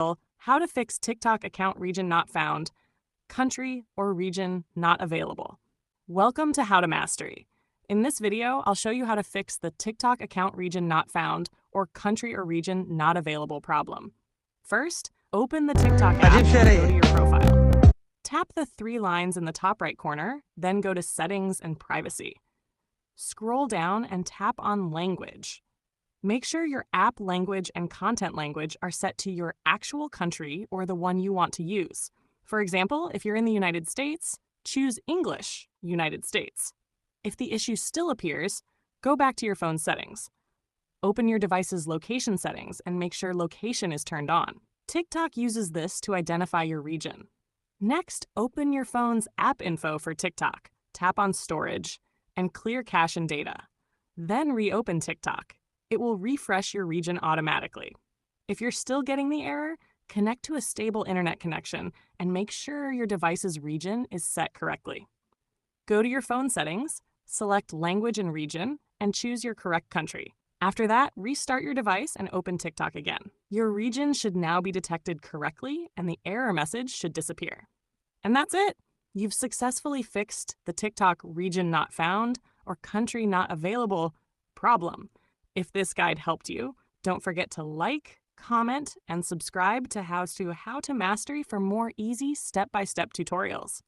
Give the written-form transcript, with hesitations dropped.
How to fix TikTok account region not found, country or region not available. Welcome to How to Mastery. In this video, I'll show you how to fix the TikTok account region not found or country or region not available problem. First, open the TikTok app and go to your profile. Tap the three lines in the top right corner, then go to Settings and Privacy. Scroll down and tap on Language. Make sure your app language and content language are set to your actual country or the one you want to use. For example, if you're in the United States, choose English, United States. If the issue still appears, go back to your phone's settings. Open your device's location settings and make sure location is turned on. TikTok uses this to identify your region. Next, open your phone's app info for TikTok, tap on Storage, and clear cache and data. Then reopen TikTok. It will refresh your region automatically. If you're still getting the error, connect to a stable internet connection and make sure your device's region is set correctly. Go to your phone settings, select Language and Region, and choose your correct country. After that, restart your device and open TikTok again. Your region should now be detected correctly and the error message should disappear. And that's it! You've successfully fixed the TikTok region not found or country not available problem. If this guide helped you, don't forget to like, comment, and subscribe to How to Mastery for more easy step-by-step tutorials.